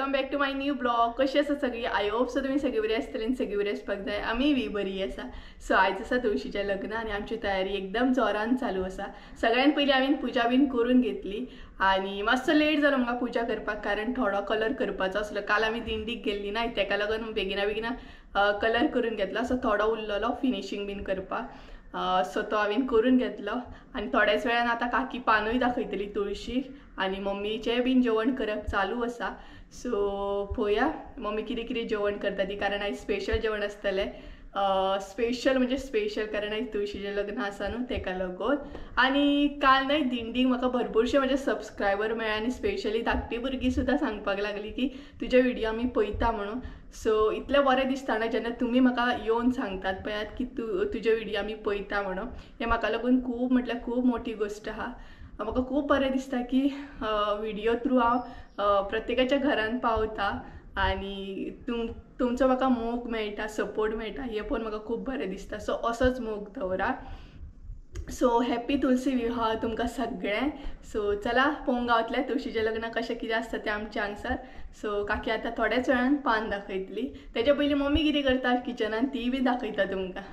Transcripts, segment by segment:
Welcome back to my new blog. कशी आसा सगळी? आय होप सो तुम्ही सगळी बरी आसतली आनी सगळी बरी आसपाक जाय. आमी बी बरी आसा. सो आयज आसा तुळशीचें लग्न आनी आमची तयारी एकदम जोरान चालू आसा. सगळ्यान पयलीं हांवें पुजा बीन करून घेतली आनी मातसो लेट जालो म्हाका पुजा करपाक, कारण थोडो कलर करपाचो आसलो. काल आमी दिंडीक गेल्ली ना, तेका लागून बेगिना बेगिना कलर करून घेतला. सो थोडो उरलेलो फिनिशींग बीन करपाक. सो तो हांवें करून घेतलो आनी थोड्याच वेळान आतां काकी पानूय दाखयतली तुळशीक आनी मम्मीचें बीन जेवण करप चालू आसा. सो पळोवया मम्मी कितें कितें जेवण करता ती, कारण आयज स्पेशल जेवण आसतलें. स्पेशल म्हणजे स्पेशल, कारण आयज तुळशीचें लग्न आसा न्हू तेका लागून. आनी काल न्हय दिंडीक म्हाका भरपूरशे म्हजे सबस्क्रायबर मेळ्ळे आनी स्पेशली धाकटी भुरगीं सुद्दां सांगपाक लागली की तुजे व्हिडिओ आमी पळयता म्हणून. सो इतलें बरें दिसता ना जेन्ना तुमी म्हाका येवन सांगतात पळयात की तुजे व्हिडिओ आमी पळयता म्हणून. हें म्हाका लागून खूब म्हटल्यार खूब मोठी गोश्ट आहा. म्हाका खूब बरें दिसता की व्हिडिओ थ्रू हांव प्रत्येकाच्या घरान पावता आनी तुमचो म्हाका मोग मेळटा, सपोर्ट मेळटा, हें पळोवन म्हाका खूब बरें दिसता. सो असोच मोग दवरा. सो हॅप्पी तुळशी विवाह तुमकां सगळ्यांक. सो चला पळोवंक गावतलें तुळशीचें लग्न कशें कितें आसता तें आमचें हांगसर. सो काकी आतां थोड्याच वेळान पान दाखयतली. तेजे पयलीं मम्मी कितें करता किचनान ती बी दाखयता तुमकां.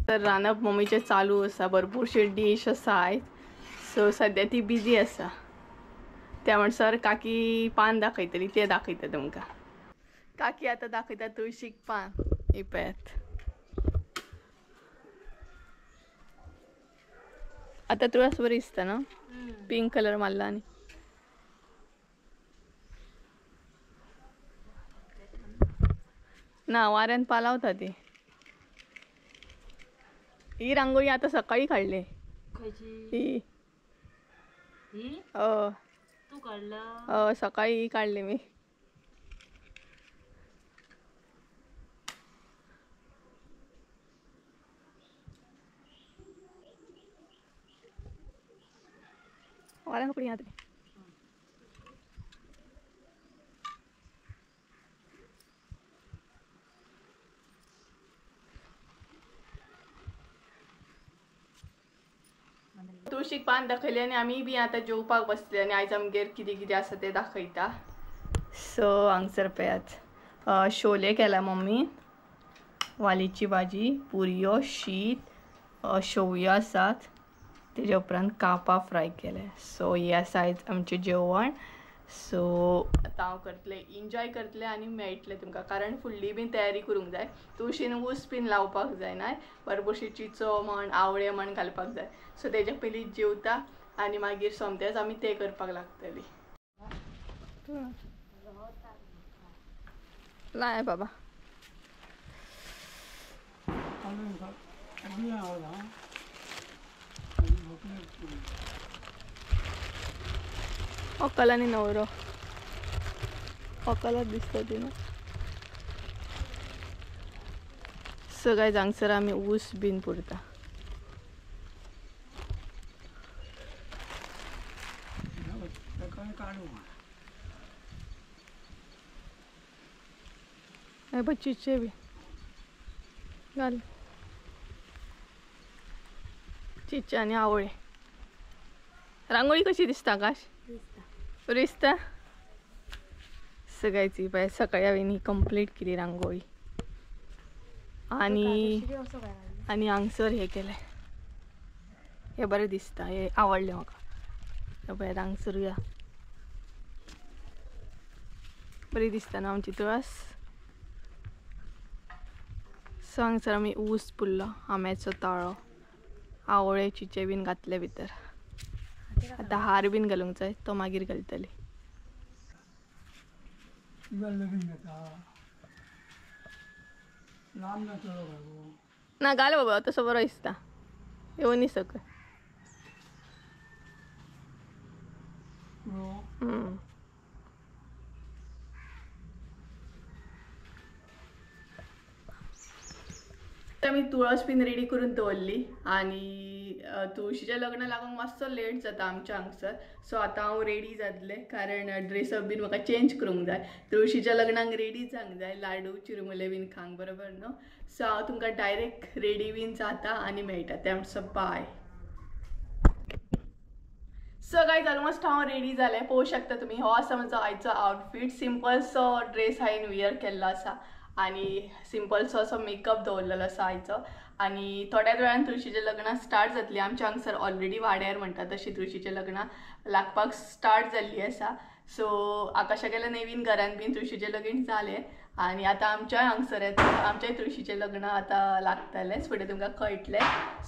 तर रांदप मम्मीचें चालू आसा, भरपूरशे डीश आसा आयज. सो सद्या ती बिजी आसा. त्या म्हणसर काकी पान दाखयतली, ते दाखयता तुमकां. काकी आतां दाखयता तुळशीक पान. ही पळयात. आतां तुळस बरी दिसता न्हू, पिंक कलर मारला आनी. ना वाऱ्यान पालावता ती. ही रांगोळी आता सकाळी काढली. ही तू काढला? सकाळी ही काढली मी. वाऱ्यान पडी आता. तुळशीक पान दाखयले आनी आमी बी आतां जेवपाक बसले आनी आयज आमगेर कितें कितें आसा तें दाखयता. सो हांगसर पळयात शोले केला मम्मी, वालीची भाजी, पुरयो, शीत, शेवयो आसात, तेजे उपरांत कापां फ्राय केले. सो हे आसा आयज आमचें जेवण. सो आतां हांव करतलें, एन्जॉय करतलें आनी मेळटलें तुमकां, कारण फुडली बीन तयारी करूंक जाय. तुळशीन ऊस बीन लावपाक जाय ना, भरपूरशी चिचो म्हण आवळे म्हण घालपाक जाय. सो तेजे पयलीं जेवता आनी मागीर सोमतेच आमी तें करपाक लागतलीं. लाय बाबा. अक्कल आनी नवरो अक्कलच दिसता ती न्हू. सो गायज हांगसर आमी ऊस बीन पुरता. चिचे बी घाल, चिचे आनी आवळे. रांगोळी कशी दिसता आकाश? बरी दिसता. सगळ्याची बाय सकाळी हांवें ही कंप्लीट केली रांगोळी. आनी हांगसर हे केले, हे बरें दिसता, हे आवडले म्हाका. पळय हांगसर या बरी दिसता न्हू आमची तुळस. सो हांगसर आमी ऊस पुरलो, आंब्याचो ताळो, आवळे चिचे बीन घातले भितर. आतां हार बीन घालूंक जाय, तो मागीर घालतली. ना घाल बाबा, तसो बरो दिसता. येवनी सकय. मी तुळस बीन रेडी करून दवरली आनी तुळशीचें लग्न लागूंक मातसो लेट जाता आमच्या हांगसर. सो आतां हांव रेडी जातलें, कारण ड्रेसअप बीन म्हाका चेंज करूंक जाय. तुळशीच्या लग्नाक रेडी जावंक जाय, लाडू चिरमुले बीन खावंक बरोबर न्हू. सो हांव तुमकां डायरेक्ट रेडी बीन जाता आनी मेळटा. त्या म्हणसर बाय. सो गायज ऑलमोस्ट हांव रेडी जालें. पळोवंक शकता तुमी. हो आसा म्हजो आयचो आउटफीट. सिंपलसो ड्रेस हांवें वेअर केल्लो आसा आनी सिंपलसो असो मेकअप दवरलेलो आसा आयचो. आनी थोड्याच वेळान तुळशीचें लग्न स्टार्ट जातली. आमच्या हांगसर ऑलरेडी वाड्यार म्हणटा तशी तुळशीचें लग्न लागपाक स्टार्ट जाल्ली आसा. सो आकाशागेल्या नवीन घरान बीन तुळशीचें लगीन जालें आनी आतां आमच्या हांगसर येता. आमच्याय तुळशीचें लग्न आतां लागतलें. फुडें तुमकां कळटलें.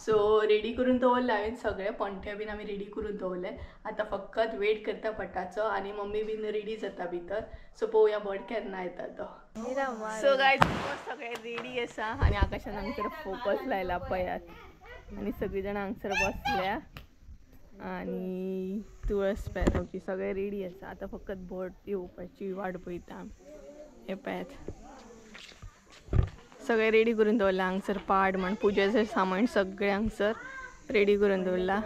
सो रेडी करून दवरलें हांवें सगळें. पणठे बीन आमी रेडी करून दवरले. आतां फकत वेट करता पडटाचो आनी मम्मी बीन रेडी जाता भितर. सो पळोवया बर्ड केन्ना येता तो. सो गायज सगळें रेडी आसा आनी आकाशान हांगसर फोकस लायला पळयात. आनी सगळीं जाणां हांगसर बसल्या आनी तुळस पळयात सगळें रेडी आसा. आतां फकत बर्ड येवपाची वाट पळयता. हे पळयात सगळें रेडी करून दवरला. हांगसर पाड म्हण पुजेचें सामान सगळें हांगसर रेडी करून दवरला.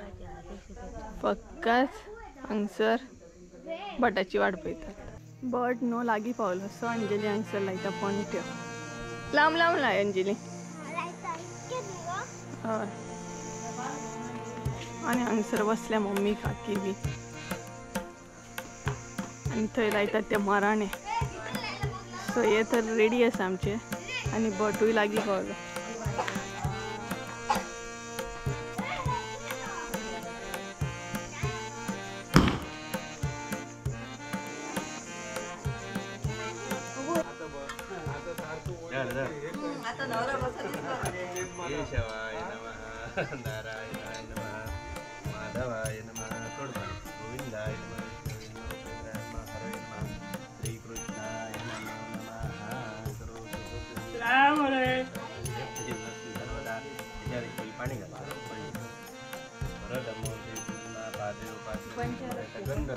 फकत हांगसर बटाची वाट पळयतात. बट नो लागीं पावलो. सो अंजली हांगसर लायता पणट्यो. लांब लांब लाय अंजली. हय आनी हांगसर बसल्या मम्मी काकी बी आनी थंय लायतात ते मराणे. सो हे तर रेडी आसा आमचे आनी बटूय लागीं पावलो. नारायणाय नमः माधवाय नमः गोविंदाय नमः हरे नमः श्रीकृष्णाय नमः सर्वदा त्याच्यावर पाणी घाला. गंध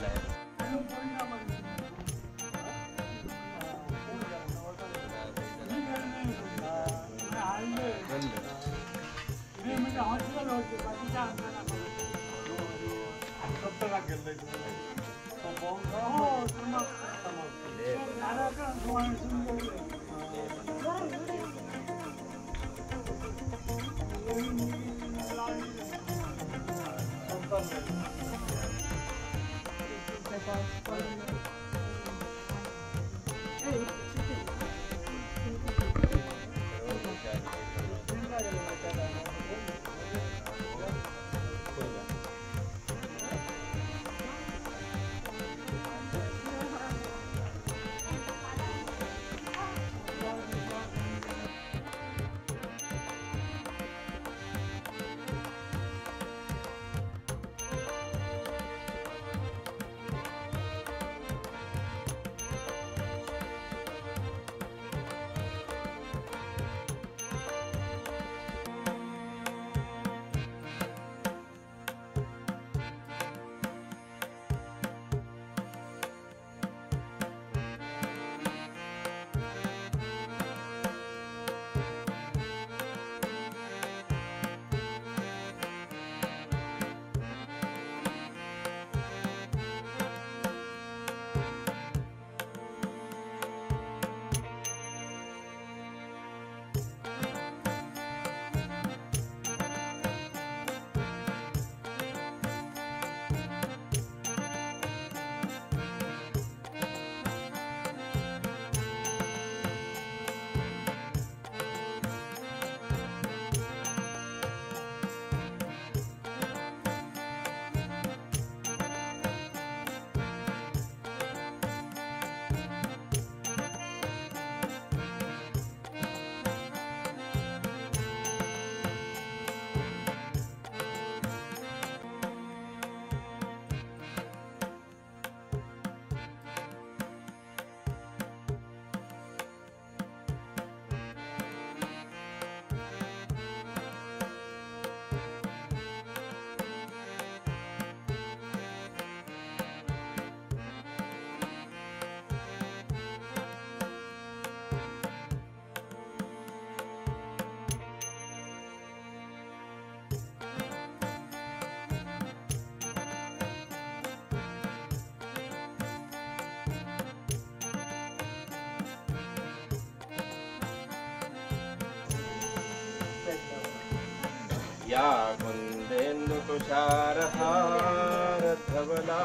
या कुंदेन्दु तुषारहार धवला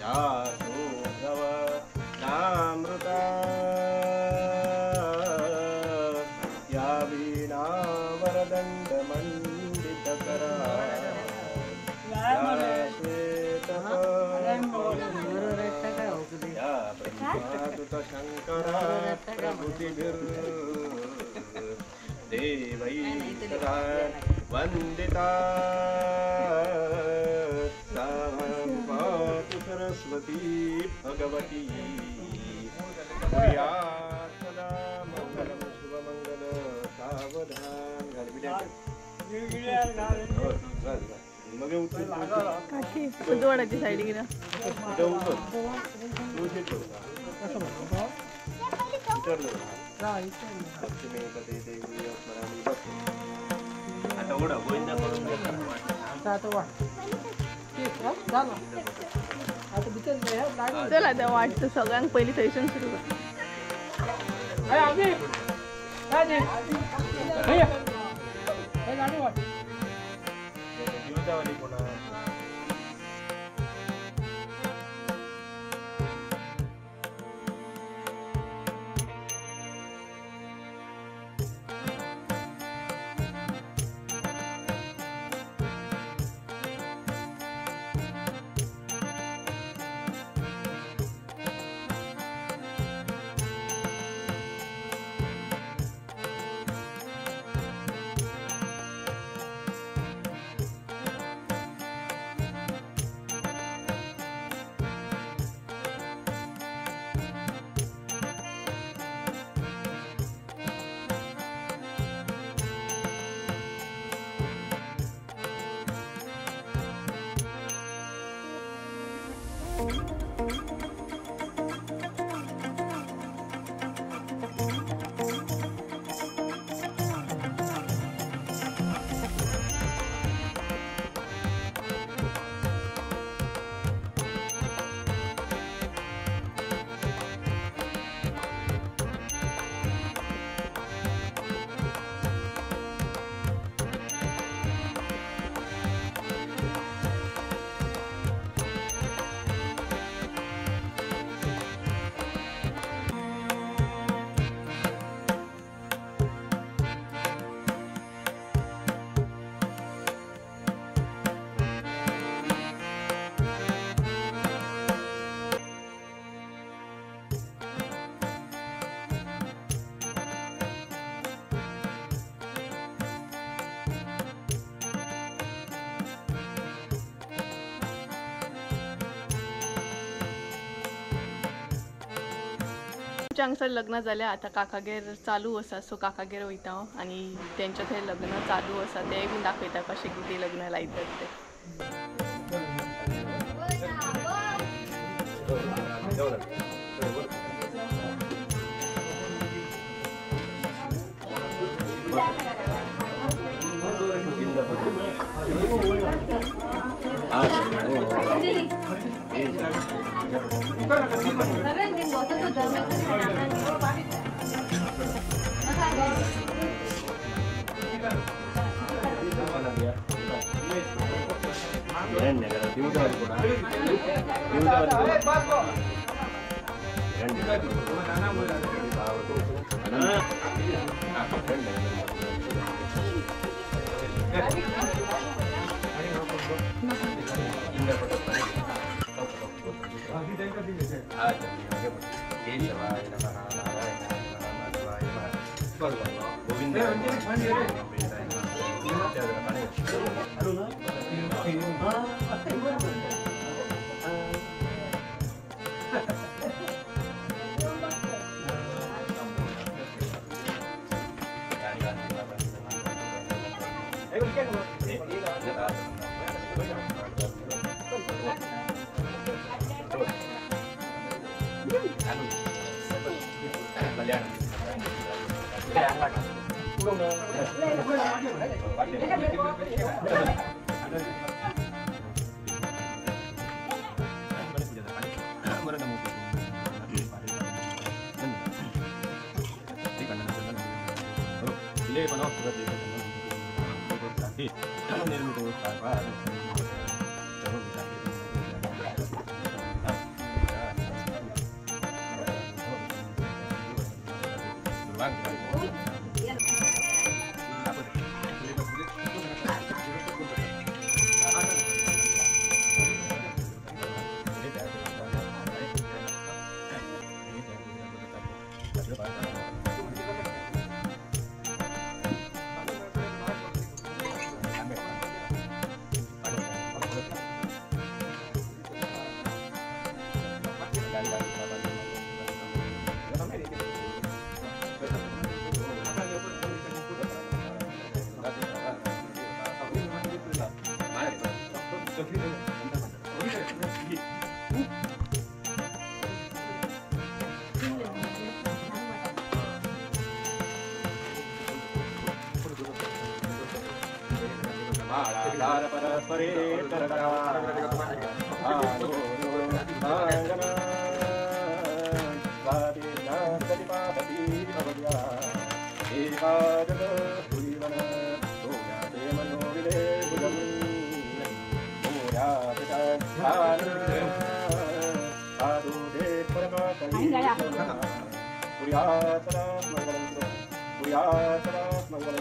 या शोभव नामृता या वीणा वरदण्डमण्डितकरा या श्वेतया ब्रह्मादुतशङ्करा प्रभृतिभिर्देवैः सदा वन्दिता पातु सरस्वती भगवती सदा मङ्गलं शुभमङ्गल सावधान काठी बुधवाडाची साईड गेला आता ओढा गोविंदा करून चला त्या वाटतं सगळ्यांक पहिली थंयसून सुरू जीवितावली कोणा हांगसर लग्न जालें आतां काकागेर चालू आसा सो काकागेर वयता हांव आनी तेंचें थंय लग्न चालू आसा तेंय बीन दाखयता कशें कितें लग्न लायतात तें Ini माळाकार परस्परे तरकरा आलो आंगना स्वादिना प्रतिपादती अवद्या एकादश भुवन सोयाते मनोविदे भुजं मोयापिता साधु दे परमाकली पुर्यातरा मंगलं पुर्यातरा मंगलं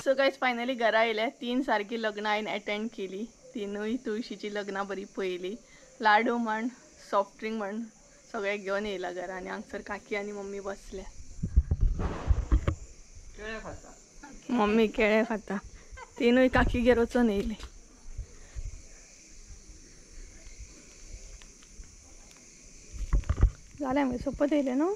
सो गायज फायनली घरा येयले 3 सारकी लग्न हांवें अटेंड केली. तिनूय तुळशीची लग्नां बरी पयली. लाडू म्हण सॉफ्ट ड्रिंक म्हण सगळे घेवन येयला घरा आनी हांगसर काकी आनी मम्मी बसल्या. मम्मी केळे खाता. तिनूय काकीगेर वचून येयली. जालें आमी सोपत येयलें न्हू.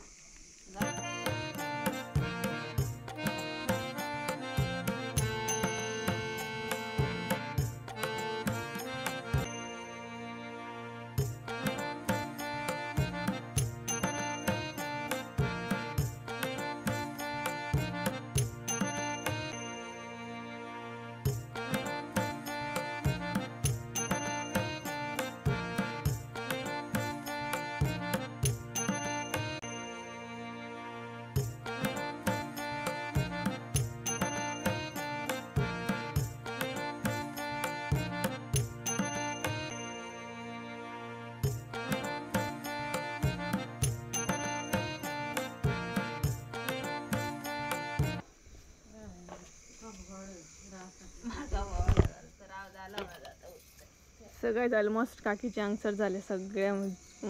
सगळेच ऑलमोस्ट काकीचे हांगसर झाले. सगळे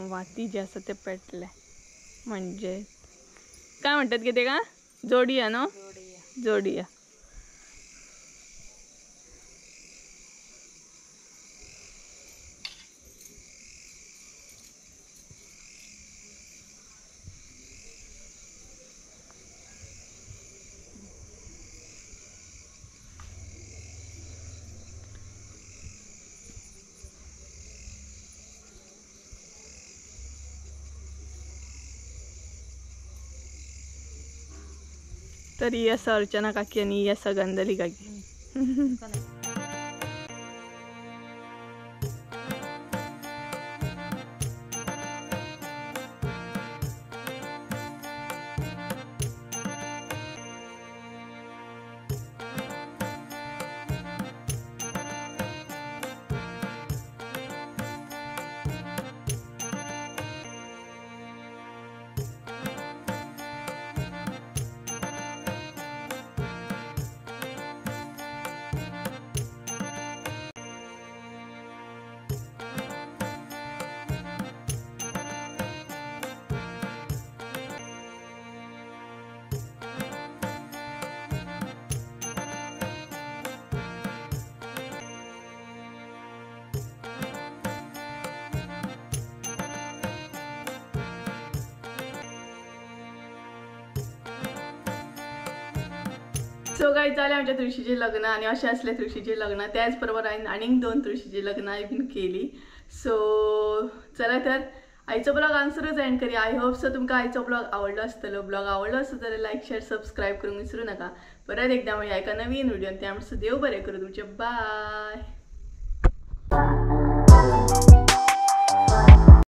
वाती जे आसा ते पेटले. म्हणजे काय म्हणतात की ते का जोडिया न्हू. जोडिया. तर ही आसा अर्चना काकी आणि ही आसा गंधली काकी. सो गाईज जालें आमच्या तुळशीचें लग्न आनी अशें आसलें तुळशीचें लग्न त्याच बरोबर हांवें आनीक 2 तुळशीचीं लग्नाय बीन केली. सो चला तर आयचो ब्लॉग हांगसरूच एंड करी. आय होप सो तुमकां आयचो ब्लॉग आवडलो आसतलो. ब्लॉग आवडलो आसत जाल्यार लायक शेअर सबस्क्राईब करूंक विसरूं नाका. परत एकदा मेळया एका नवीन व्हिडिओन. त्या म्हणसर देव बरें करूं तुमचें. बाय.